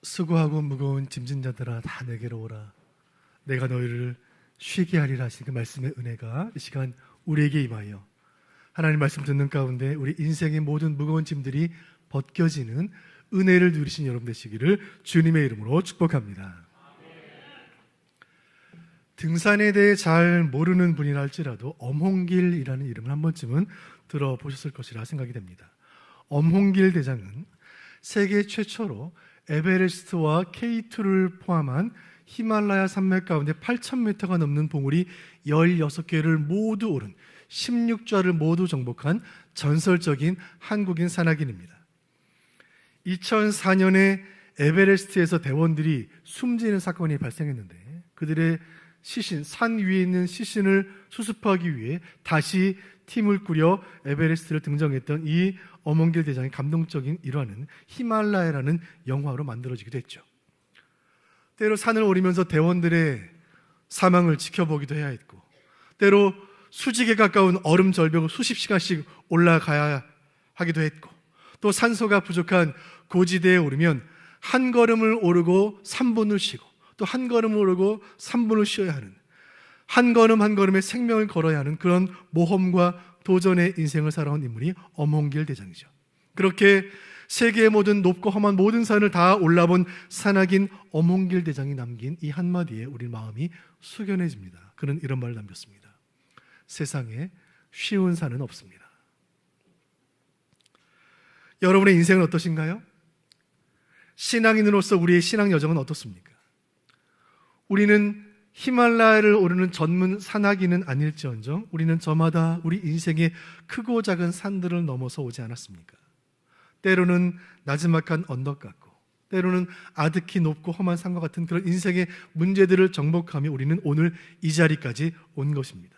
수고하고 무거운 짐진 자들아 다 내게로 오라. 내가 너희를 쉬게 하리라 하신 그 말씀의 은혜가 이 시간 우리에게 임하여 하나님 말씀 듣는 가운데 우리 인생의 모든 무거운 짐들이 벗겨지는 은혜를 누리신 여러분 되시기를 주님의 이름으로 축복합니다. 등산에 대해 잘 모르는 분이라 할지라도 엄홍길이라는 이름을 한 번쯤은 들어보셨을 것이라 생각이 됩니다. 엄홍길 대장은 세계 최초로 에베레스트와 K2를 포함한 히말라야 산맥 가운데 8,000m가 넘는 봉우리 16개를 모두 오른 16좌를 모두 정복한 전설적인 한국인 산악인입니다. 2004년에 에베레스트에서 대원들이 숨지는 사건이 발생했는데 그들의 시신, 산 위에 있는 시신을 수습하기 위해 다시 팀을 꾸려 에베레스트를 등정했던 이 엄홍길 대장의 감동적인 일화는 히말라야라는 영화로 만들어지기도 했죠. 때로 산을 오르면서 대원들의 사망을 지켜보기도 해야 했고, 때로 수직에 가까운 얼음 절벽을 수십 시간씩 올라가야 하기도 했고, 또 산소가 부족한 고지대에 오르면 한 걸음을 오르고 3분을 쉬고 또 한 걸음을 오르고 3분을 쉬어야 하는, 한 걸음 한 걸음에 생명을 걸어야 하는 그런 모험과 도전의 인생을 살아온 인물이 엄홍길 대장이죠. 그렇게 세계의 모든 높고 험한 모든 산을 다 올라본 산악인 엄홍길 대장이 남긴 이 한마디에 우리 마음이 숙연해집니다. 그는 이런 말을 남겼습니다. 세상에 쉬운 산은 없습니다. 여러분의 인생은 어떠신가요? 신앙인으로서 우리의 신앙 여정은 어떻습니까? 우리는 히말라야를 오르는 전문 산악인은 아닐지언정 우리는 저마다 우리 인생의 크고 작은 산들을 넘어서 오지 않았습니까? 때로는 나지막한 언덕 같고 때로는 아득히 높고 험한 산과 같은 그런 인생의 문제들을 정복하며 우리는 오늘 이 자리까지 온 것입니다.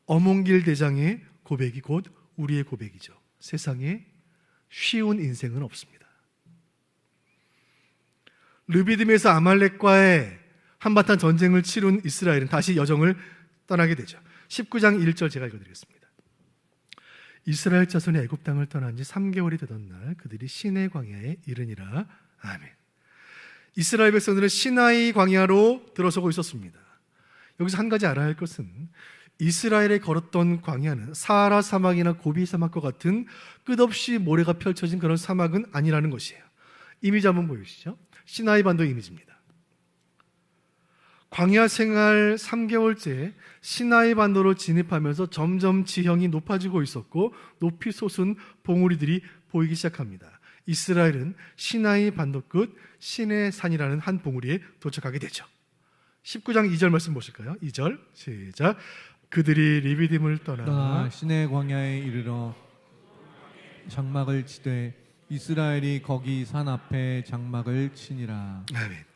엄홍길 대장의 고백이 곧 우리의 고백이죠. 세상에 쉬운 인생은 없습니다. 르비딤에서 아말렉과의 한바탕 전쟁을 치룬 이스라엘은 다시 여정을 떠나게 되죠. 19장 1절 제가 읽어드리겠습니다. 이스라엘 자손이 애굽 땅을 떠난 지 3개월이 되던 날 그들이 시내 광야에 이르니라. 아멘. 이스라엘 백성들은 시나이 광야로 들어서고 있었습니다. 여기서 한 가지 알아야 할 것은 이스라엘에 걸었던 광야는 사하라 사막이나 고비 사막과 같은 끝없이 모래가 펼쳐진 그런 사막은 아니라는 것이에요. 이미지 한번 보여주시죠. 시나이 반도 이미지입니다. 광야 생활 3개월째 시나이 반도로 진입하면서 점점 지형이 높아지고 있었고 높이 솟은 봉우리들이 보이기 시작합니다. 이스라엘은 시나이 반도 끝 시내산이라는 한 봉우리에 도착하게 되죠. 19장 2절 말씀 보실까요? 2절 시작. 그들이 리비딤을 떠나 시내 광야에 이르러 장막을 치되 이스라엘이 거기 산 앞에 장막을 치니라. 아멘.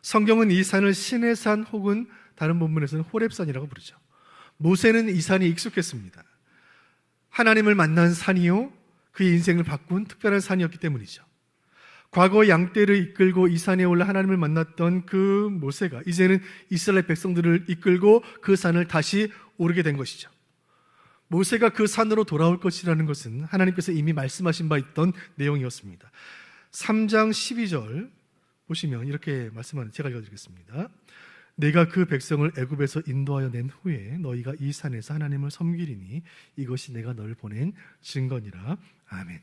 성경은 이 산을 시내산 혹은 다른 본문에서는 호렙산이라고 부르죠. 모세는 이 산이 익숙했습니다. 하나님을 만난 산이요 그의 인생을 바꾼 특별한 산이었기 때문이죠. 과거 양떼를 이끌고 이 산에 올라 하나님을 만났던 그 모세가 이제는 이스라엘 백성들을 이끌고 그 산을 다시 오르게 된 것이죠. 모세가 그 산으로 돌아올 것이라는 것은 하나님께서 이미 말씀하신 바 있던 내용이었습니다. 3장 12절 보시면 이렇게 말씀하는, 제가 읽어드리겠습니다. 내가 그 백성을 애굽에서 인도하여 낸 후에 너희가 이 산에서 하나님을 섬기리니 이것이 내가 너를 보낸 증거니라. 아멘.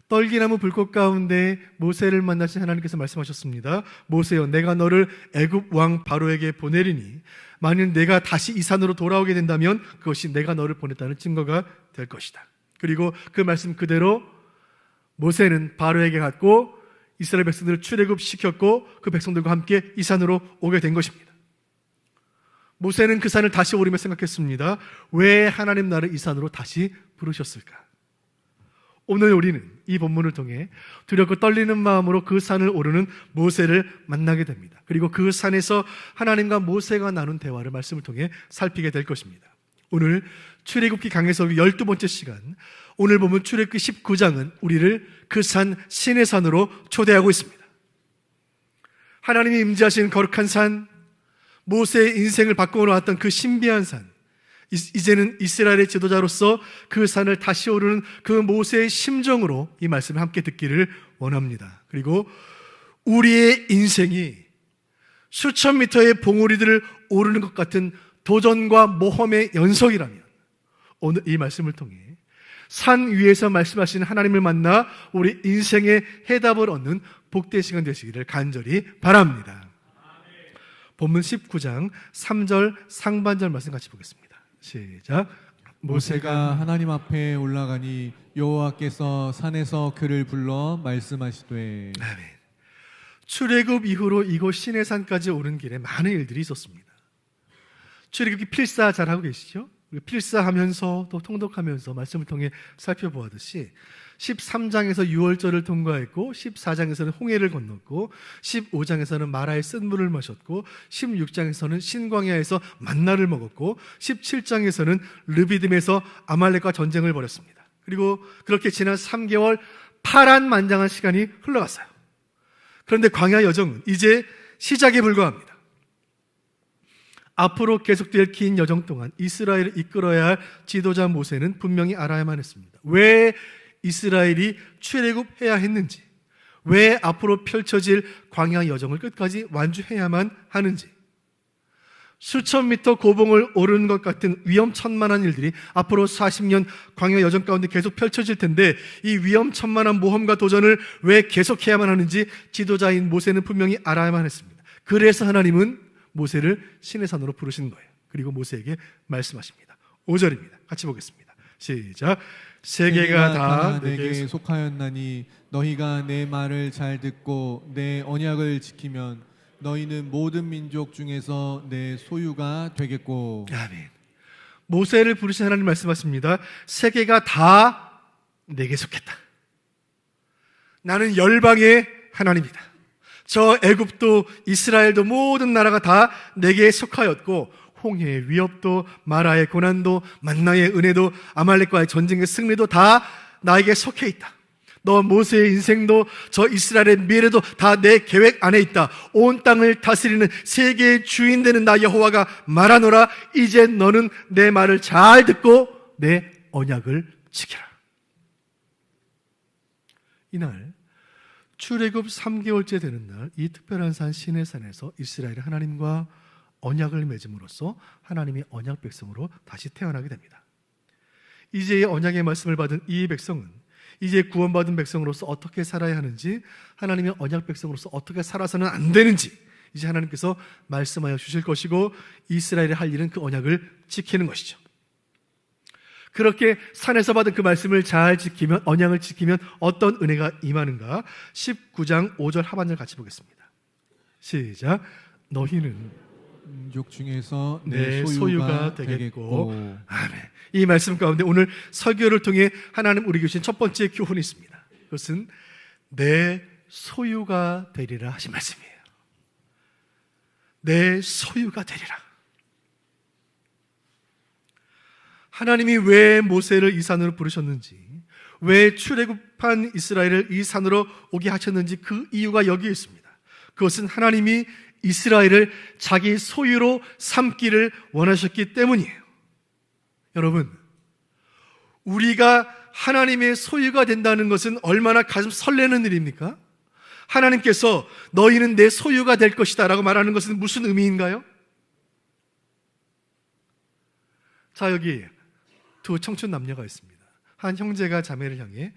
떨기나무 불꽃 가운데 모세를 만나신 하나님께서 말씀하셨습니다. 모세여, 내가 너를 애굽 왕 바로에게 보내리니 만일 내가 다시 이 산으로 돌아오게 된다면 그것이 내가 너를 보냈다는 증거가 될 것이다. 그리고 그 말씀 그대로 모세는 바로에게 갔고 이스라엘 백성들을 출애굽시켰고 그 백성들과 함께 이 산으로 오게 된 것입니다. 모세는 그 산을 다시 오르며 생각했습니다. 왜 하나님 나를 이 산으로 다시 부르셨을까? 오늘 우리는 이 본문을 통해 두렵고 떨리는 마음으로 그 산을 오르는 모세를 만나게 됩니다. 그리고 그 산에서 하나님과 모세가 나눈 대화를 말씀을 통해 살피게 될 것입니다. 오늘 출애굽기 강해서 12번째 시간, 오늘 보면 출애굽기 19장은 우리를 그 산 시내산으로 초대하고 있습니다. 하나님이 임재하신 거룩한 산, 모세의 인생을 바꾸어 놓았던 그 신비한 산, 이제는 이스라엘의 지도자로서 그 산을 다시 오르는 그 모세의 심정으로 이 말씀을 함께 듣기를 원합니다. 그리고 우리의 인생이 수천 미터의 봉우리들을 오르는 것 같은 도전과 모험의 연속이라면 오늘 이 말씀을 통해 산 위에서 말씀하시는 하나님을 만나 우리 인생의 해답을 얻는 복된 시간 되시기를 간절히 바랍니다. 본문 19장 3절 상반절 말씀 같이 보겠습니다. 시작. 모세가 하나님 앞에 올라가니 여호와께서 산에서 그를 불러 말씀하시되. 아멘. 출애굽 이후로 이곳 시내산까지 오른 길에 많은 일들이 있었습니다. 출애굽이 필사 잘하고 계시죠? 필사하면서 또 통독하면서 말씀을 통해 살펴보았듯이 13장에서 유월절을 통과했고 14장에서는 홍해를 건넜고 15장에서는 마라의 쓴 물을 마셨고 16장에서는 신광야에서 만나를 먹었고 17장에서는 르비딤에서 아말렉과 전쟁을 벌였습니다. 그리고 그렇게 지난 3개월 파란만장한 시간이 흘러갔어요. 그런데 광야 여정은 이제 시작에 불과합니다. 앞으로 계속될 긴 여정 동안 이스라엘을 이끌어야 할 지도자 모세는 분명히 알아야만 했습니다. 왜 이스라엘이 출애굽해야 했는지, 왜 앞으로 펼쳐질 광야 여정을 끝까지 완주해야만 하는지, 수천 미터 고봉을 오르는 것 같은 위험천만한 일들이 앞으로 40년 광야 여정 가운데 계속 펼쳐질 텐데 이 위험천만한 모험과 도전을 왜 계속해야만 하는지 지도자인 모세는 분명히 알아야만 했습니다. 그래서 하나님은 모세를 시내산으로 부르시는 거예요. 그리고 모세에게 말씀하십니다. 5절입니다. 같이 보겠습니다. 시작. 세계가 다 내게 속하였나니 너희가 내 말을 잘 듣고 내 언약을 지키면 너희는 모든 민족 중에서 내 소유가 되겠고. 아멘. 모세를 부르신 하나님 말씀하십니다. 세계가 다 내게 속했다. 나는 열방의 하나님이다. 저 애굽도 이스라엘도 모든 나라가 다 내게 속하였고 홍해의 위협도 마라의 고난도 만나의 은혜도 아말렉과의 전쟁의 승리도 다 나에게 속해 있다. 너 모세의 인생도 저 이스라엘의 미래도 다 내 계획 안에 있다. 온 땅을 다스리는 세계의 주인 되는 나 여호와가 말하노라. 이제 너는 내 말을 잘 듣고 내 언약을 지켜라. 이날 출애굽 3개월째 되는 날 이 특별한 산 시내산에서 이스라엘이 하나님과 언약을 맺음으로써 하나님이 언약 백성으로 다시 태어나게 됩니다. 이제의 언약의 말씀을 받은 이 백성은 이제 구원받은 백성으로서 어떻게 살아야 하는지, 하나님의 언약 백성으로서 어떻게 살아서는 안 되는지 이제 하나님께서 말씀하여 주실 것이고 이스라엘이 할 일은 그 언약을 지키는 것이죠. 그렇게 산에서 받은 그 말씀을 잘 지키면, 언약을 지키면 어떤 은혜가 임하는가? 19장 5절 하반절 같이 보겠습니다. 시작. 너희는 민족 중에서 내 내 소유가 되겠고. 아멘. 이 말씀 가운데 오늘 설교를 통해 하나님 우리 주신 첫 번째 교훈이 있습니다. 그것은 내 소유가 되리라 하신 말씀이에요. 내 소유가 되리라. 하나님이 왜 모세를 이 산으로 부르셨는지, 왜 출애굽한 이스라엘을 이 산으로 오게 하셨는지 그 이유가 여기에 있습니다. 그것은 하나님이 이스라엘을 자기 소유로 삼기를 원하셨기 때문이에요. 여러분, 우리가 하나님의 소유가 된다는 것은 얼마나 가슴 설레는 일입니까? 하나님께서 너희는 내 소유가 될 것이다 라고 말하는 것은 무슨 의미인가요? 자, 여기 두 청춘 남녀가 있습니다. 한 형제가 자매를 향해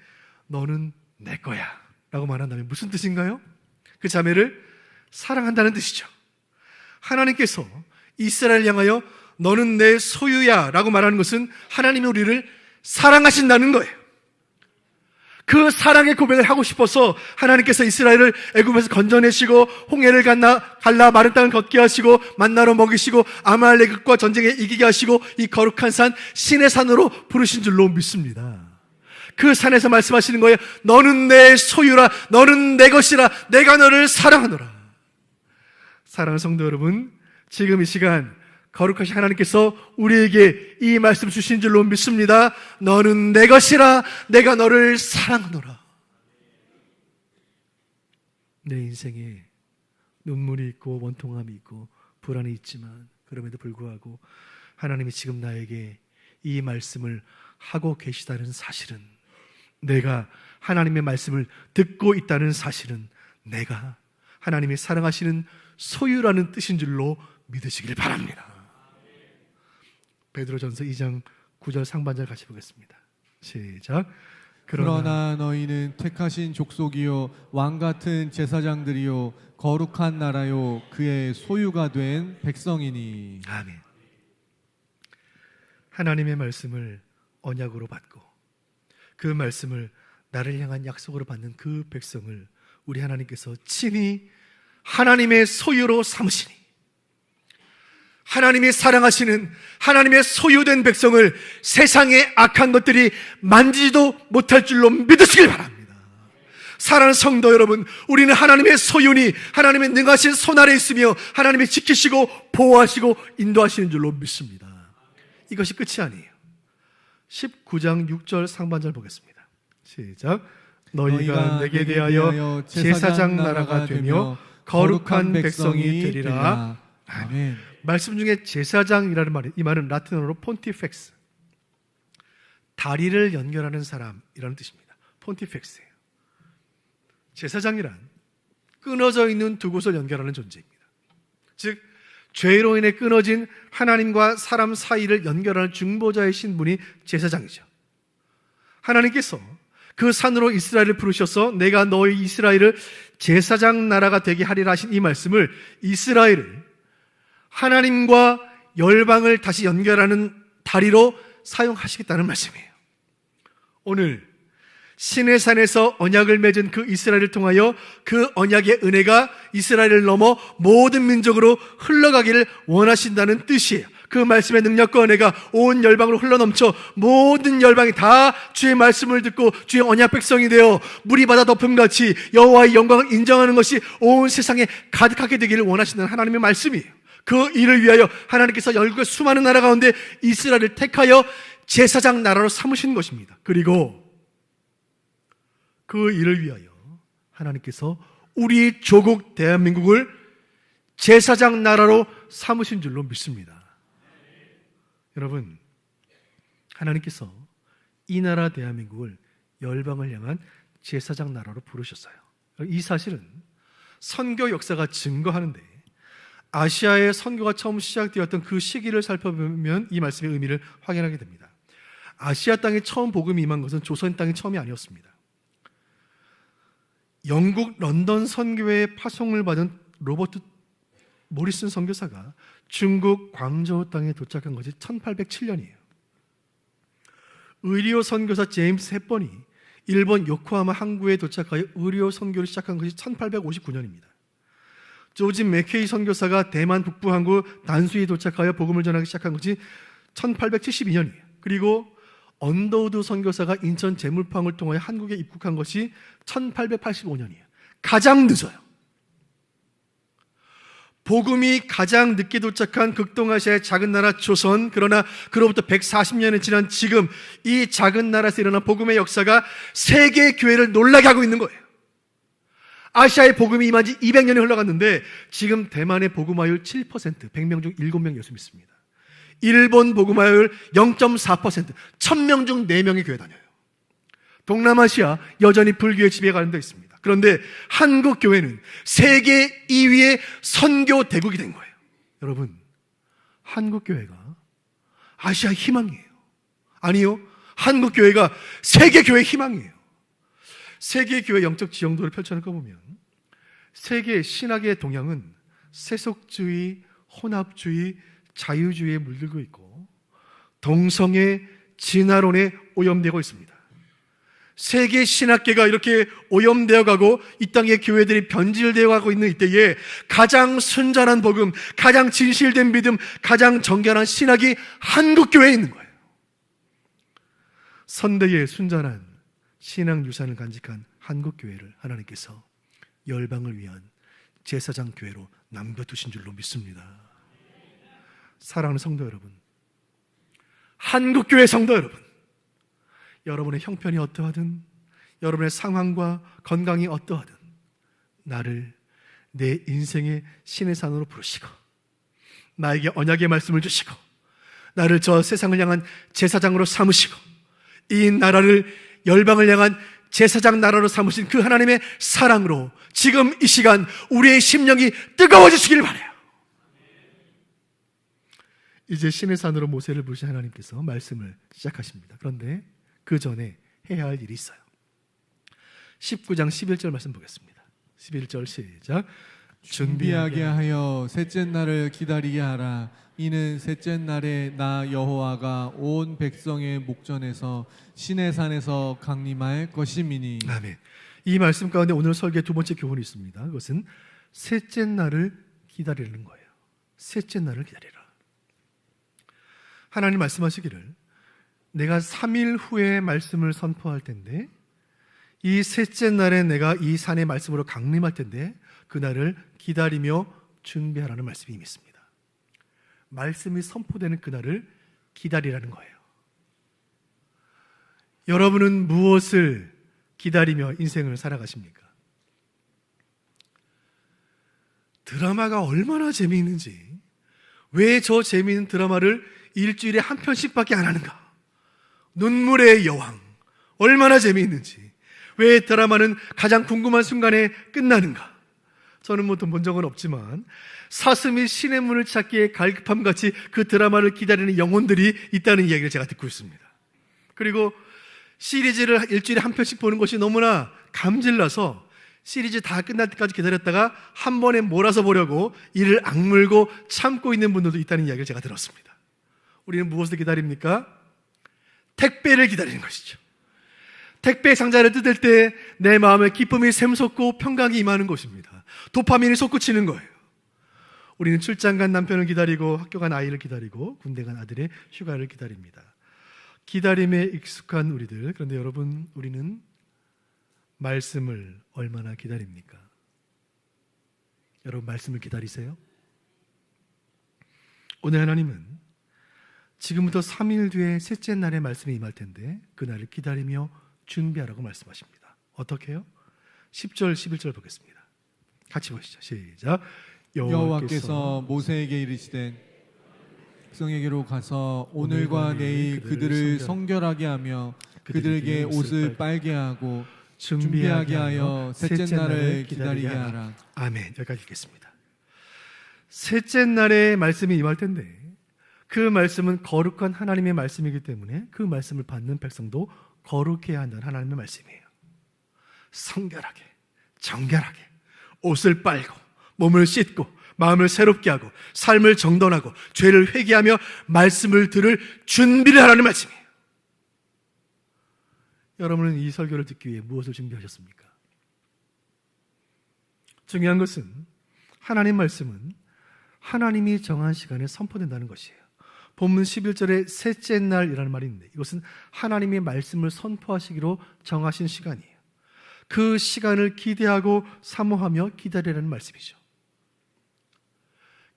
너는 내 거야 라고 말한다면 무슨 뜻인가요? 그 자매를 사랑한다는 뜻이죠. 하나님께서 이스라엘을 향하여 너는 내 소유야 라고 말하는 것은 하나님이 우리를 사랑하신다는 거예요. 그 사랑의 고백을 하고 싶어서 하나님께서 이스라엘을 애굽에서 건져내시고 홍해를 갈라 마른 땅을 걷게 하시고 만나로 먹이시고 아말렉과 전쟁에 이기게 하시고 이 거룩한 산 시내산으로 부르신 줄로 믿습니다. 그 산에서 말씀하시는 거예요. 너는 내 소유라, 너는 내 것이라, 내가 너를 사랑하노라. 사랑하는 성도 여러분, 지금 이 시간 거룩하신 하나님께서 우리에게 이 말씀 주신 줄로 믿습니다. 너는 내 것이라, 내가 너를 사랑하노라. 내 인생에 눈물이 있고 원통함이 있고 불안이 있지만 그럼에도 불구하고 하나님이 지금 나에게 이 말씀을 하고 계시다는 사실은, 내가 하나님의 말씀을 듣고 있다는 사실은 내가 하나님이 사랑하시는 소유라는 뜻인 줄로 믿으시길 바랍니다. 베드로전서 2장 9절 상반절 같이 보겠습니다. 시작. 그러나 너희는 택하신 족속이요 왕 같은 제사장들이요 거룩한 나라요 그의 소유가 된 백성이니. 아멘. 하나님의 말씀을 언약으로 받고 그 말씀을 나를 향한 약속으로 받는 그 백성을 우리 하나님께서 친히 하나님의 소유로 삼으시니, 하나님이 사랑하시는 하나님의 소유된 백성을 세상의 악한 것들이 만지지도 못할 줄로 믿으시길 바랍니다. 사랑하는 성도 여러분, 우리는 하나님의 소유니 하나님의 능하신 손 아래 있으며 하나님이 지키시고 보호하시고 인도하시는 줄로 믿습니다. 이것이 끝이 아니에요. 19장 6절 상반절 보겠습니다. 시작. 너희가 내게 대하여 제사장 나라가 되며 거룩한 백성이 되리라. 아멘. 말씀 중에 제사장이라는 말이, 이 말은 라틴어로 폰티펙스, 다리를 연결하는 사람이라는 뜻입니다. 폰티펙스예요. 제사장이란 끊어져 있는 두 곳을 연결하는 존재입니다. 즉 죄로 인해 끊어진 하나님과 사람 사이를 연결하는 중보자의 신분이 제사장이죠. 하나님께서 그 산으로 이스라엘을 부르셔서 내가 너희 이스라엘을 제사장 나라가 되게 하리라 하신 이 말씀을, 이스라엘을 하나님과 열방을 다시 연결하는 다리로 사용하시겠다는 말씀이에요. 오늘 시내산에서 언약을 맺은 그 이스라엘을 통하여 그 언약의 은혜가 이스라엘을 넘어 모든 민족으로 흘러가기를 원하신다는 뜻이에요. 그 말씀의 능력과 은혜가 온 열방으로 흘러넘쳐 모든 열방이 다 주의 말씀을 듣고 주의 언약 백성이 되어 물이 바다 덮음같이 여호와의 영광을 인정하는 것이 온 세상에 가득하게 되기를 원하신다는 하나님의 말씀이에요. 그 일을 위하여 하나님께서 열국의 수많은 나라 가운데 이스라엘을 택하여 제사장 나라로 삼으신 것입니다. 그리고 그 일을 위하여 하나님께서 우리 조국 대한민국을 제사장 나라로 삼으신 줄로 믿습니다. 여러분, 하나님께서 이 나라 대한민국을 열방을 향한 제사장 나라로 부르셨어요. 이 사실은 선교 역사가 증거하는데, 아시아의 선교가 처음 시작되었던 그 시기를 살펴보면 이 말씀의 의미를 확인하게 됩니다. 아시아 땅에 처음 복음이 임한 것은 조선 땅이 처음이 아니었습니다. 영국 런던 선교회의 파송을 받은 로버트 모리슨 선교사가 중국 광저우 땅에 도착한 것이 1807년이에요. 의리오 선교사 제임스 햇번이 일본 요코하마 항구에 도착하여 의리오 선교를 시작한 것이 1859년입니다. 조지 맥케이 선교사가 대만 북부 항구 단수에 도착하여 복음을 전하기 시작한 것이 1872년이에요. 그리고 언더우드 선교사가 인천 제물포항을 통하여 한국에 입국한 것이 1885년이에요. 가장 늦어요. 복음이 가장 늦게 도착한 극동아시아의 작은 나라 조선, 그러나 그로부터 140년이 지난 지금 이 작은 나라에서 일어난 복음의 역사가 세계 교회를 놀라게 하고 있는 거예요. 아시아의 복음이 임한 지 200년이 흘러갔는데 지금 대만의 복음화율 7%, 100명 중 7명 예수 믿습니다. 일본 복음화율 0.4%, 1000명 중 4명이 교회 다녀요. 동남아시아 여전히 불교의 지배가 가름되어 있습니다. 그런데 한국 교회는 세계 2위의 선교 대국이 된 거예요. 여러분, 한국 교회가 아시아의 희망이에요. 아니요, 한국 교회가 세계 교회의 희망이에요. 세계 교회 영적 지형도를 펼쳐놓고 보면 세계 신학의 동향은 세속주의, 혼합주의, 자유주의에 물들고 있고 동성애, 진화론에 오염되고 있습니다. 세계 신학계가 이렇게 오염되어 가고 이 땅의 교회들이 변질되어 가고 있는 이때에 가장 순전한 복음, 가장 진실된 믿음, 가장 정결한 신학이 한국 교회에 있는 거예요. 선대의 순전한 신앙 유산을 간직한 한국 교회를 하나님께서 열방을 위한 제사장 교회로 남겨두신 줄로 믿습니다. 사랑하는 성도 여러분, 한국 교회 성도 여러분, 여러분의 형편이 어떠하든, 여러분의 상황과 건강이 어떠하든 나를 내 인생의 신의 산으로 부르시고 나에게 언약의 말씀을 주시고 나를 저 세상을 향한 제사장으로 삼으시고 이 나라를 열방을 향한 제사장 나라로 삼으신 그 하나님의 사랑으로 지금 이 시간 우리의 심령이 뜨거워지시길 바라요. 이제 신의 산으로 모세를 부르신 하나님께서 말씀을 시작하십니다. 그런데 그 전에 해야 할 일이 있어요. 19장 11절 말씀 보겠습니다. 11절 시작. 준비하게 하여 셋째 날을 기다리게 하라. 이는 셋째 날에 나 여호와가 온 백성의 목전에서 신의 산에서 강림할 것임이니. 아멘. 이 말씀 가운데 오늘 설교의 두 번째 교훈이 있습니다. 그것은 셋째 날을 기다리는 거예요. 셋째 날을 기다리라. 하나님 말씀하시기를 내가 3일 후에 말씀을 선포할 텐데 이 셋째 날에 내가 이 산의 말씀으로 강림할 텐데 그날을 기다리며 준비하라는 말씀이 있습니다. 말씀이 선포되는 그날을 기다리라는 거예요. 여러분은 무엇을 기다리며 인생을 살아가십니까? 드라마가 얼마나 재미있는지, 왜 저 재미있는 드라마를 일주일에 한 편씩밖에 안 하는가? 눈물의 여왕, 얼마나 재미있는지, 왜 드라마는 가장 궁금한 순간에 끝나는가? 저는 뭐 본 적은 없지만 사슴이 신의 문을 찾기에 갈급함같이 그 드라마를 기다리는 영혼들이 있다는 이야기를 제가 듣고 있습니다. 그리고 시리즈를 일주일에 한 편씩 보는 것이 너무나 감질나서 시리즈 다 끝날 때까지 기다렸다가 한 번에 몰아서 보려고 이를 악물고 참고 있는 분들도 있다는 이야기를 제가 들었습니다. 우리는 무엇을 기다립니까? 택배를 기다리는 것이죠. 택배 상자를 뜯을 때 내 마음에 기쁨이 샘솟고 평강이 임하는 것입니다. 도파민이 솟구치는 거예요. 우리는 출장 간 남편을 기다리고 학교 간 아이를 기다리고 군대 간 아들의 휴가를 기다립니다. 기다림에 익숙한 우리들, 그런데 여러분, 우리는 말씀을 얼마나 기다립니까? 여러분, 말씀을 기다리세요? 오늘 하나님은 지금부터 3일 뒤에 셋째 날의 말씀이 임할 텐데 그날을 기다리며 준비하라고 말씀하십니다. 어떻게 해요? 10절 11절 보겠습니다. 같이 보시죠. 시작. 여호와께서 모세에게 이르시되 백성에게로 가서 오늘과 내일 그들을 성결하게 하며 그들에게 옷을 빨게 하고 준비하게 하여 셋째 날을 기다리게 하라. 아멘. 여기까지 읽겠습니다. 셋째 날의 말씀이 임할 텐데 그 말씀은 거룩한 하나님의 말씀이기 때문에 그 말씀을 받는 백성도 거룩해야 한다는 하나님의 말씀이에요. 성결하게, 정결하게 옷을 빨고 몸을 씻고 마음을 새롭게 하고 삶을 정돈하고 죄를 회개하며 말씀을 들을 준비를 하라는 말씀이에요. 여러분은 이 설교를 듣기 위해 무엇을 준비하셨습니까? 중요한 것은 하나님 말씀은 하나님이 정한 시간에 선포된다는 것이에요. 본문 11절에 셋째 날이라는 말이 있는데 이것은 하나님의 말씀을 선포하시기로 정하신 시간이에요. 그 시간을 기대하고 사모하며 기다리라는 말씀이죠.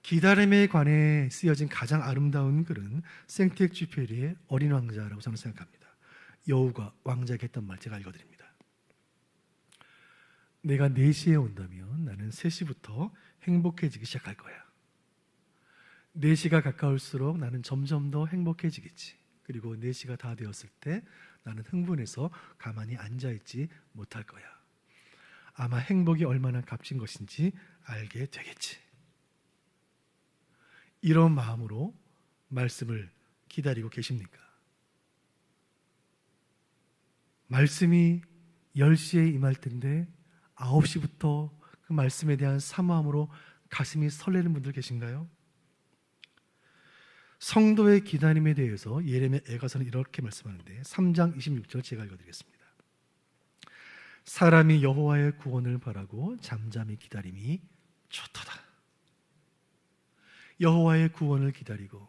기다림에 관해 쓰여진 가장 아름다운 글은 생텍쥐페리의 어린 왕자라고 저는 생각합니다. 여우가 왕자에게 했던 말 제가 읽어드립니다. 내가 4시에 온다면 나는 3시부터 행복해지기 시작할 거야. 4시가 가까울수록 나는 점점 더 행복해지겠지. 그리고 4시가 다 되었을 때 나는 흥분해서 가만히 앉아있지 못할 거야. 아마 행복이 얼마나 값진 것인지 알게 되겠지. 이런 마음으로 말씀을 기다리고 계십니까? 말씀이 10시에 임할 텐데 9시부터 그 말씀에 대한 사모함으로 가슴이 설레는 분들 계신가요? 성도의 기다림에 대해서 예레미야 애가서는 이렇게 말씀하는데 3장 26절 제가 읽어드리겠습니다. 사람이 여호와의 구원을 바라고 잠잠히 기다림이 좋도다. 여호와의 구원을 기다리고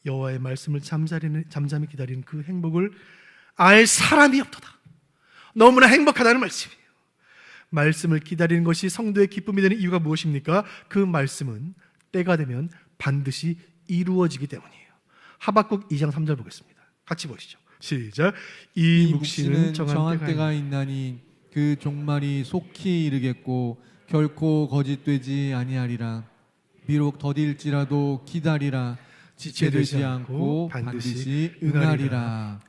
여호와의 말씀을 잠잠히 기다리는 그 행복을 알 사람이 없도다. 너무나 행복하다는 말씀이에요. 말씀을 기다리는 것이 성도의 기쁨이 되는 이유가 무엇입니까? 그 말씀은 때가 되면 반드시 이루어지기 때문이에요. 하박국 2장 3절 보겠습니다. 같이 보시죠. 시작. 이 묵시는 정한 때가 있나니 그 종말이 속히 이르겠고 결코 거짓되지 아니하리라. 비록 더딜지라도 기다리라. 지체되지 않고 반드시 응하리라.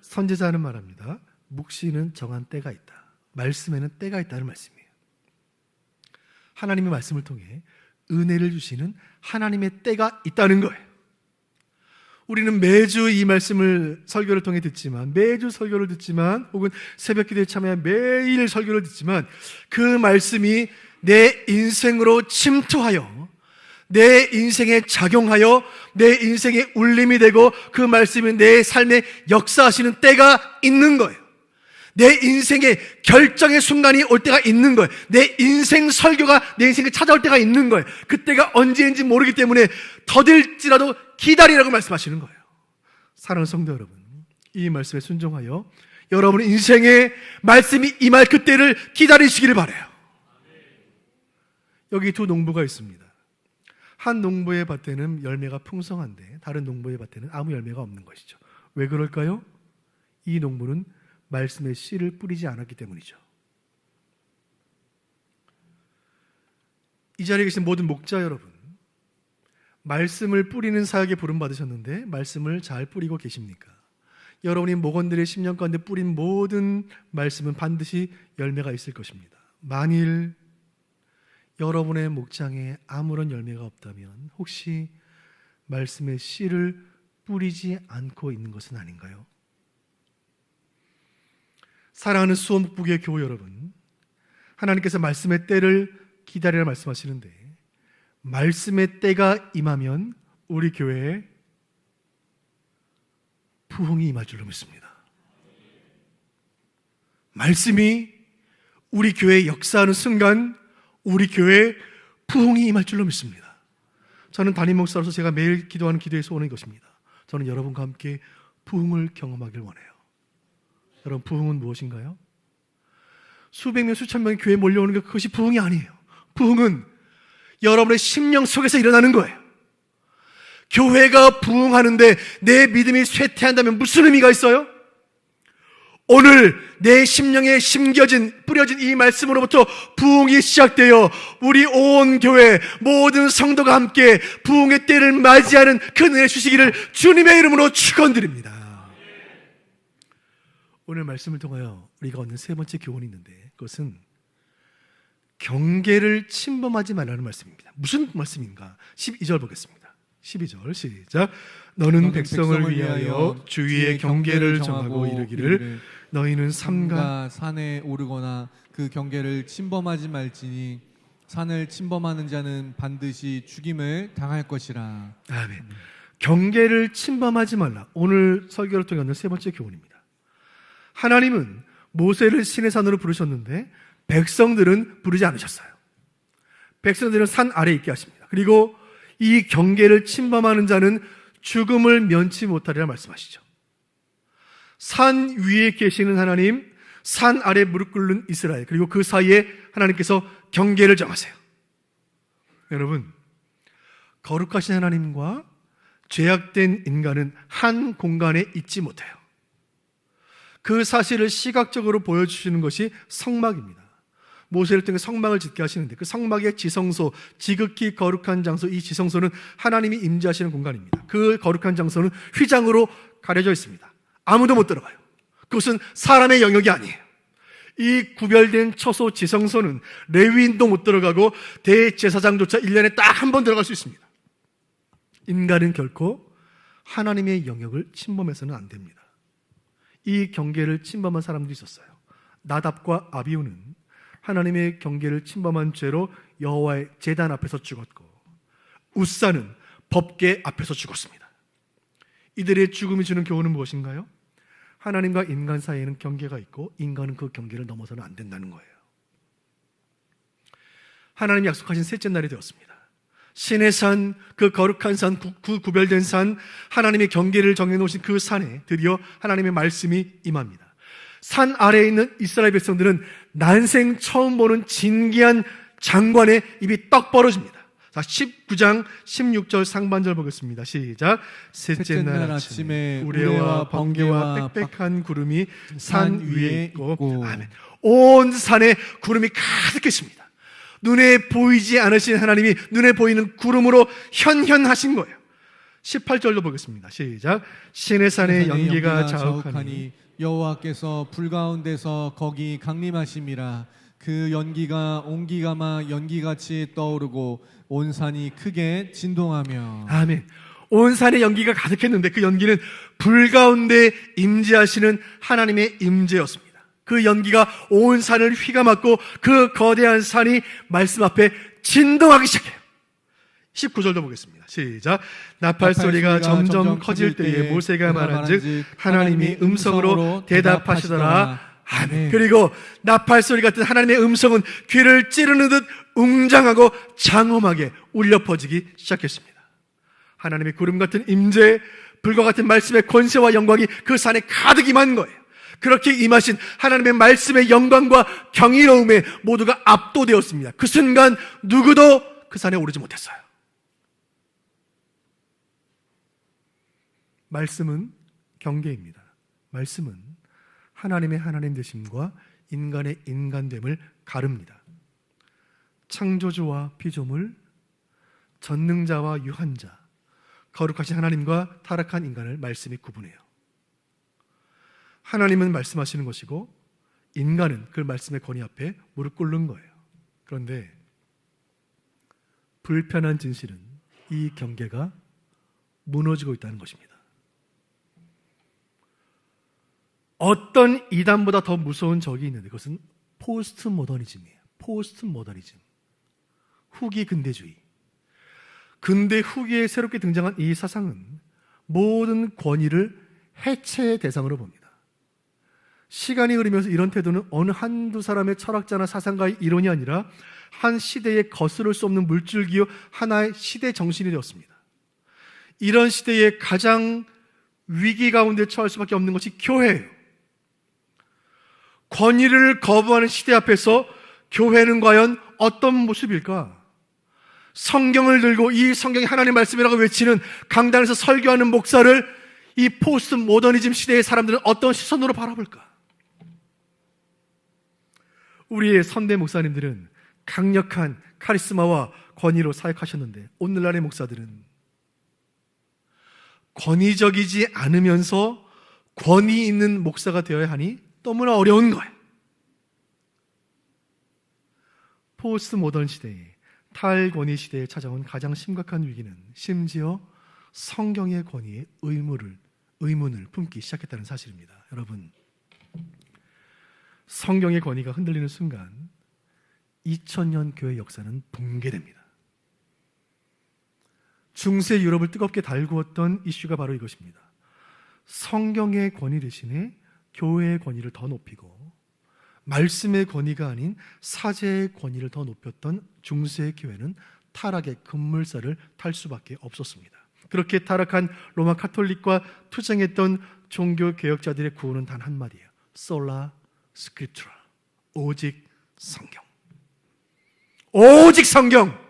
선지자는 말합니다. 묵시는 정한 때가 있다. 말씀에는 때가 있다는 말씀이에요. 하나님의 말씀을 통해 은혜를 주시는 하나님의 때가 있다는 거예요. 우리는 매주 이 말씀을 설교를 통해 듣지만, 매주 설교를 듣지만, 혹은 새벽 기도에 참여해 매일 설교를 듣지만, 그 말씀이 내 인생으로 침투하여 내 인생에 작용하여 내 인생에 울림이 되고 그 말씀이 내 삶에 역사하시는 때가 있는 거예요. 내 인생의 결정의 순간이 올 때가 있는 거예요. 내 인생 설교가 내 인생에 찾아올 때가 있는 거예요. 그때가 언제인지 모르기 때문에 더딜지라도 기다리라고 말씀하시는 거예요. 사랑하는 성도 여러분, 이 말씀에 순종하여 여러분 인생에 말씀이 임할 그때를 기다리시기를 바라요. 여기 두 농부가 있습니다. 한 농부의 밭에는 열매가 풍성한데 다른 농부의 밭에는 아무 열매가 없는 것이죠. 왜 그럴까요? 이 농부는 말씀의 씨를 뿌리지 않았기 때문이죠. 이 자리에 계신 모든 목자 여러분, 말씀을 뿌리는 사역에 부름받으셨는데 말씀을 잘 뿌리고 계십니까? 여러분이 목원들의 심령 가운데 뿌린 모든 말씀은 반드시 열매가 있을 것입니다. 만일 여러분의 목장에 아무런 열매가 없다면 혹시 말씀의 씨를 뿌리지 않고 있는 것은 아닌가요? 사랑하는 수원북부교회 교우 여러분, 하나님께서 말씀의 때를 기다리라 말씀하시는데 말씀의 때가 임하면 우리 교회에 부흥이 임할 줄로 믿습니다. 말씀이 우리 교회에 역사하는 순간 우리 교회에 부흥이 임할 줄로 믿습니다. 저는 담임 목사로서 제가 매일 기도하는 기도의 소원은 이것입니다. 저는 여러분과 함께 부흥을 경험하길 원해요. 여러분, 부흥은 무엇인가요? 수백 명, 수천 명이 교회에 몰려오는 것, 그것이 부흥이 아니에요. 부흥은 여러분의 심령 속에서 일어나는 거예요. 교회가 부흥하는데 내 믿음이 쇠퇴한다면 무슨 의미가 있어요? 오늘 내 심령에 심겨진, 뿌려진 이 말씀으로부터 부흥이 시작되어 우리 온 교회 모든 성도가 함께 부흥의 때를 맞이하는 그 은혜 주시기를 주님의 이름으로 축원드립니다. 오늘 말씀을 통하여 우리가 얻는 세 번째 교훈이 있는데 그것은 경계를 침범하지 말라는 말씀입니다. 무슨 말씀인가? 12절 보겠습니다. 12절 시작. 너는 백성을 위하여 주위의 경계를 정하고 이르기를 너희는 삼가 산에 오르거나 그 경계를 침범하지 말지니 산을 침범하는 자는 반드시 죽임을 당할 것이라. 아멘. 경계를 침범하지 말라. 오늘 설교를 통해 얻는 세 번째 교훈입니다. 하나님은 모세를 시내 산으로 부르셨는데 백성들은 부르지 않으셨어요. 백성들은 산 아래에 있게 하십니다. 그리고 이 경계를 침범하는 자는 죽음을 면치 못하리라 말씀하시죠. 산 위에 계시는 하나님, 산 아래 무릎 꿇는 이스라엘, 그리고 그 사이에 하나님께서 경계를 정하세요. 여러분, 거룩하신 하나님과 죄악된 인간은 한 공간에 있지 못해요. 그 사실을 시각적으로 보여주시는 것이 성막입니다. 모세를 통해 성막을 짓게 하시는데 그 성막의 지성소, 지극히 거룩한 장소, 이 지성소는 하나님이 임재하시는 공간입니다. 그 거룩한 장소는 휘장으로 가려져 있습니다. 아무도 못 들어가요. 그것은 사람의 영역이 아니에요. 이 구별된 처소 지성소는 레위인도 못 들어가고 대제사장조차 1년에 딱 한 번 들어갈 수 있습니다. 인간은 결코 하나님의 영역을 침범해서는 안 됩니다. 이 경계를 침범한 사람들이 있었어요. 나답과 아비후는 하나님의 경계를 침범한 죄로 여호와의 제단 앞에서 죽었고 웃사는 법궤 앞에서 죽었습니다. 이들의 죽음이 주는 교훈은 무엇인가요? 하나님과 인간 사이에는 경계가 있고 인간은 그 경계를 넘어서는 안 된다는 거예요. 하나님이 약속하신 셋째 날이 되었습니다. 신의 산, 그 거룩한 산, 그 구별된 산, 하나님의 경계를 정해놓으신 그 산에 드디어 하나님의 말씀이 임합니다. 산 아래에 있는 이스라엘 백성들은 난생 처음 보는 진기한 장관의 입이 떡 벌어집니다. 자, 19장 16절 상반절 보겠습니다. 시작. 셋째 날 아침에 우레와 번개와 빽빽한 구름이 산 위에 있고 아멘. 온 산에 구름이 가득했습니다. 눈에 보이지 않으신 하나님이 눈에 보이는 구름으로 현현하신 거예요. 18절로 보겠습니다. 시작. 시내산에 연기가 자욱하니 여호와께서 불 가운데서 거기 강림하심이라. 그 연기가 온기가마 연기같이 떠오르고 온 산이 크게 진동하며. 아멘. 온 산에 연기가 가득했는데 그 연기는 불 가운데 임재하시는 하나님의 임재였습니다. 그 연기가 온 산을 휘감았고 그 거대한 산이 말씀 앞에 진동하기 시작해요. 19절도 보겠습니다. 시작. 나팔 소리가 점점 커질 때에 모세가 말한즉 하나님이 음성으로 대답하시더라. 아멘. 그리고 나팔 소리 같은 하나님의 음성은 귀를 찌르는 듯 웅장하고 장엄하게 울려 퍼지기 시작했습니다. 하나님의 구름 같은 임재, 불과 같은 말씀의 권세와 영광이 그 산에 가득 임한 거예요. 그렇게 임하신 하나님의 말씀의 영광과 경이로움에 모두가 압도되었습니다. 그 순간 누구도 그 산에 오르지 못했어요. 말씀은 경계입니다. 말씀은 하나님의 하나님 되심과 인간의 인간됨을 가릅니다. 창조주와 피조물, 전능자와 유한자, 거룩하신 하나님과 타락한 인간을 말씀이 구분해요. 하나님은 말씀하시는 것이고 인간은 그 말씀의 권위 앞에 무릎 꿇는 거예요. 그런데 불편한 진실은 이 경계가 무너지고 있다는 것입니다. 어떤 이단보다 더 무서운 적이 있는데 그것은 포스트 모더니즘이에요. 포스트 모더니즘, 후기 근대주의. 근대 후기에 새롭게 등장한 이 사상은 모든 권위를 해체의 대상으로 봅니다. 시간이 흐르면서 이런 태도는 어느 한두 사람의 철학자나 사상가의 이론이 아니라 한 시대에 거스를 수 없는 물줄기요 하나의 시대 정신이 되었습니다. 이런 시대의 가장 위기 가운데 처할 수밖에 없는 것이 교회예요. 권위를 거부하는 시대 앞에서 교회는 과연 어떤 모습일까? 성경을 들고 이 성경이 하나님의 말씀이라고 외치는 강단에서 설교하는 목사를 이 포스트 모더니즘 시대의 사람들은 어떤 시선으로 바라볼까? 우리의 선대 목사님들은 강력한 카리스마와 권위로 사역하셨는데 오늘날의 목사들은 권위적이지 않으면서 권위 있는 목사가 되어야 하니 너무나 어려운 거예요. 포스트 모던 시대에 탈권위 시대에 찾아온 가장 심각한 위기는 심지어 성경의 권위에 의문을 품기 시작했다는 사실입니다. 여러분, 성경의 권위가 흔들리는 순간 2000년 교회 역사는 붕괴됩니다. 중세 유럽을 뜨겁게 달구었던 이슈가 바로 이것입니다. 성경의 권위 대신에 교회의 권위를 더 높이고 말씀의 권위가 아닌 사제의 권위를 더 높였던 중세 교회는 타락의 급물살을 탈 수밖에 없었습니다. 그렇게 타락한 로마 카톨릭과 투쟁했던 종교 개혁자들의 구호는 단 한마디예요. 솔라 스크립투라. 오직 성경. 오직 성경.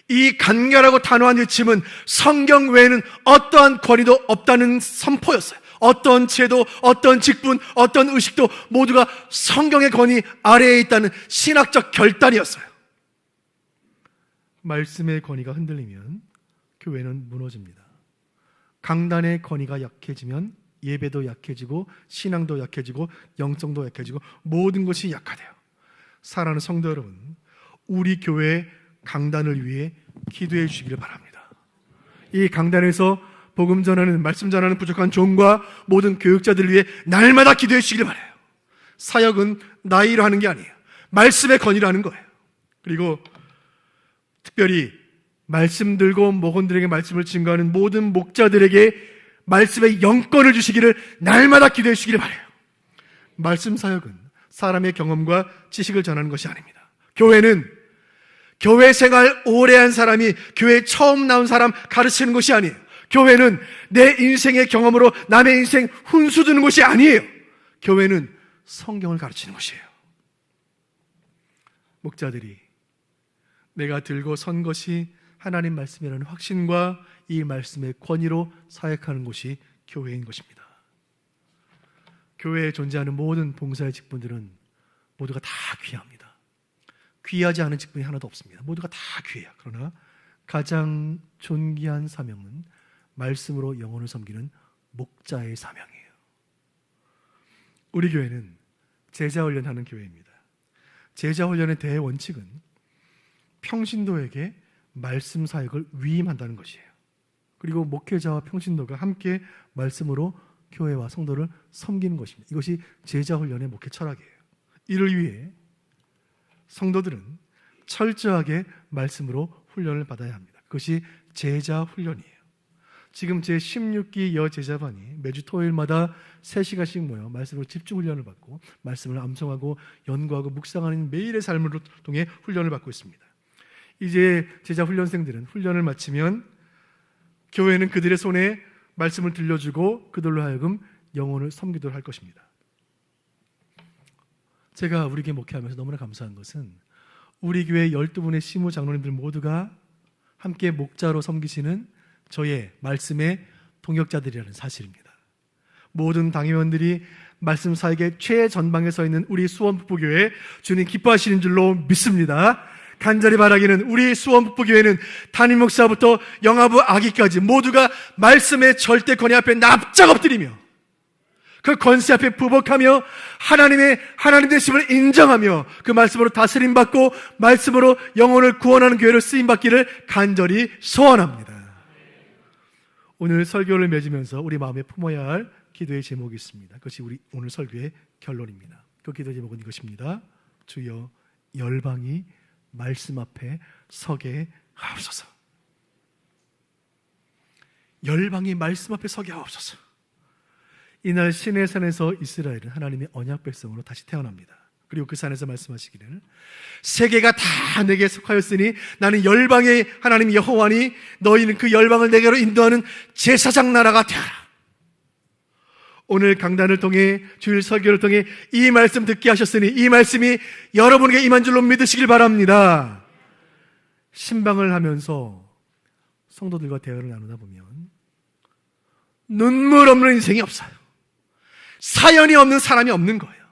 이 간결하고 단호한 외침은 성경 외에는 어떠한 권위도 없다는 선포였어요. 어떤 제도, 어떤 직분, 어떤 의식도 모두가 성경의 권위 아래에 있다는 신학적 결단이었어요. 말씀의 권위가 흔들리면 교회는 무너집니다. 강단의 권위가 약해지면 예배도 약해지고 신앙도 약해지고 영성도 약해지고 모든 것이 약화돼요. 사랑하는 성도 여러분, 우리 교회의 강단을 위해 기도해 주시기를 바랍니다. 이 강단에서 복음 전하는, 말씀 전하는 부족한 종과 모든 교육자들을 위해 날마다 기도해 주시기를 바라요. 사역은 나이로 하는 게 아니에요. 말씀의 권위로 하는 거예요. 그리고 특별히 말씀 들고 목원들에게 말씀을 증거하는 모든 목자들에게 말씀의 영권을 주시기를 날마다 기도해 주시기를 바라요. 말씀 사역은 사람의 경험과 지식을 전하는 것이 아닙니다. 교회는 교회 생활 오래 한 사람이 교회에 처음 나온 사람 가르치는 것이 아니에요. 교회는 내 인생의 경험으로 남의 인생 훈수 두는 것이 아니에요. 교회는 성경을 가르치는 것이에요. 목자들이 내가 들고 선 것이 하나님 말씀이라는 확신과 이 말씀의 권위로 사역하는 것이 교회인 것입니다. 교회에 존재하는 모든 봉사의 직분들은 모두가 다 귀합니다. 귀하지 않은 직분이 하나도 없습니다. 모두가 다 귀해요. 그러나 가장 존귀한 사명은 말씀으로 영혼을 섬기는 목자의 사명이에요. 우리 교회는 제자훈련하는 교회입니다. 제자훈련의 대원칙은 평신도에게 말씀 사역을 위임한다는 것이에요. 그리고 목회자와 평신도가 함께 말씀으로 교회와 성도를 섬기는 것입니다. 이것이 제자훈련의 목회 철학이에요. 이를 위해 성도들은 철저하게 말씀으로 훈련을 받아야 합니다. 그것이 제자훈련이에요. 지금 제16기 여제자반이 매주 토요일마다 3시간씩 모여 말씀으로 집중훈련을 받고 말씀을 암송하고 연구하고 묵상하는 매일의 삶을 통해 훈련을 받고 있습니다. 이제 제자훈련생들은 훈련을 마치면 교회는 그들의 손에 말씀을 들려주고 그들로 하여금 영혼을 섬기도록 할 것입니다. 제가 우리 교회 목회하면서 너무나 감사한 것은 우리 교회 12분의 시무 장로님들 모두가 함께 목자로 섬기시는 저의 말씀의 동역자들이라는 사실입니다. 모든 당회원들이 말씀 사역의 최전방에 서 있는 우리 수원북부교회 주님 기뻐하시는 줄로 믿습니다. 간절히 바라기는 우리 수원북부교회는 담임 목사부터 영아부 아기까지 모두가 말씀의 절대권위 앞에 납작 엎드리며 그 권세 앞에 부복하며 하나님 되심을 인정하며 그 말씀으로 다스림받고 말씀으로 영혼을 구원하는 교회로 쓰임받기를 간절히 소원합니다. 오늘 설교를 맺으면서 우리 마음에 품어야 할 기도의 제목이 있습니다. 그것이 우리 오늘 설교의 결론입니다. 그 기도 제목은 이것입니다. 주여 열방이 말씀 앞에 서게 하옵소서. 열방이 말씀 앞에 서게 하옵소서. 이날 시내산에서 이스라엘은 하나님의 언약 백성으로 다시 태어납니다. 그리고 그 산에서 말씀하시기를 세계가 다 내게 속하였으니 나는 열방의 하나님 여호와니 너희는 그 열방을 내게로 인도하는 제사장 나라가 되어라. 오늘 강단을 통해 주일 설교를 통해 이 말씀 듣게 하셨으니 이 말씀이 여러분에게 임한 줄로 믿으시길 바랍니다. 신방을 하면서 성도들과 대화를 나누다 보면 눈물 없는 인생이 없어요. 사연이 없는 사람이 없는 거예요.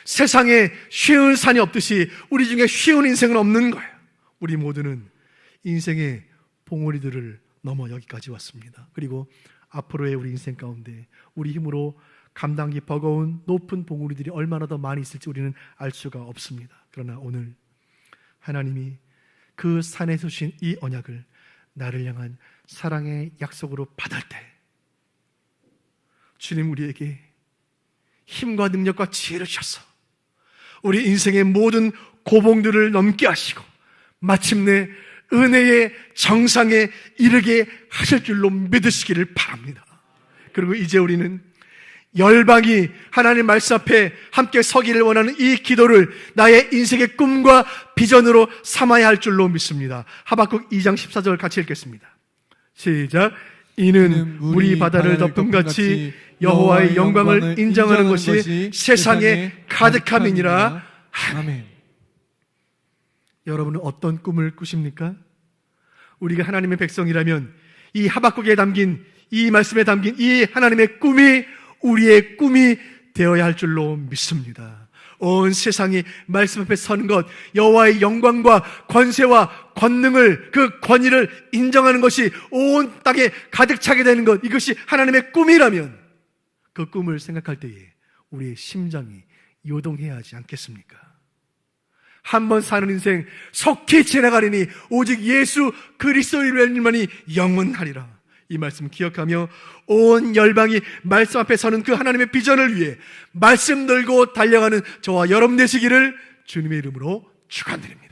세상에 쉬운 산이 없듯이 우리 중에 쉬운 인생은 없는 거예요. 우리 모두는 인생의 봉우리들을 넘어 여기까지 왔습니다. 그리고 앞으로의 우리 인생 가운데 우리 힘으로 감당하기 버거운 높은 봉우리들이 얼마나 더 많이 있을지 우리는 알 수가 없습니다. 그러나 오늘 하나님이 그 산에서 주신 이 언약을 나를 향한 사랑의 약속으로 받을 때 주님 우리에게 힘과 능력과 지혜를 주셔서 우리 인생의 모든 고봉들을 넘게 하시고 마침내 은혜의 정상에 이르게 하실 줄로 믿으시기를 바랍니다. 그리고 이제 우리는 열방이 하나님 말씀 앞에 함께 서기를 원하는 이 기도를 나의 인생의 꿈과 비전으로 삼아야 할 줄로 믿습니다. 하박국 2장 14절 같이 읽겠습니다. 시작. 이는 물이 바다를 덮음같이 여호와의 영광을 인정하는 것이 세상에 가득함이니라. 아멘. 여러분은 어떤 꿈을 꾸십니까? 우리가 하나님의 백성이라면 이 하박국에 담긴 이 말씀에 담긴 이 하나님의 꿈이 우리의 꿈이 되어야 할 줄로 믿습니다. 온 세상이 말씀 앞에 서는 것, 여호와의 영광과 권세와 권능을 그 권위를 인정하는 것이 온 땅에 가득 차게 되는 것, 이것이 하나님의 꿈이라면 그 꿈을 생각할 때에 우리의 심장이 요동해야 하지 않겠습니까? 한 번 사는 인생 속히 지나가리니 오직 예수 그리스도인만이 영원하리라. 이 말씀 기억하며 온 열방이 말씀 앞에 서는 그 하나님의 비전을 위해 말씀 들고 달려가는 저와 여러분 되시기를 주님의 이름으로 축원드립니다.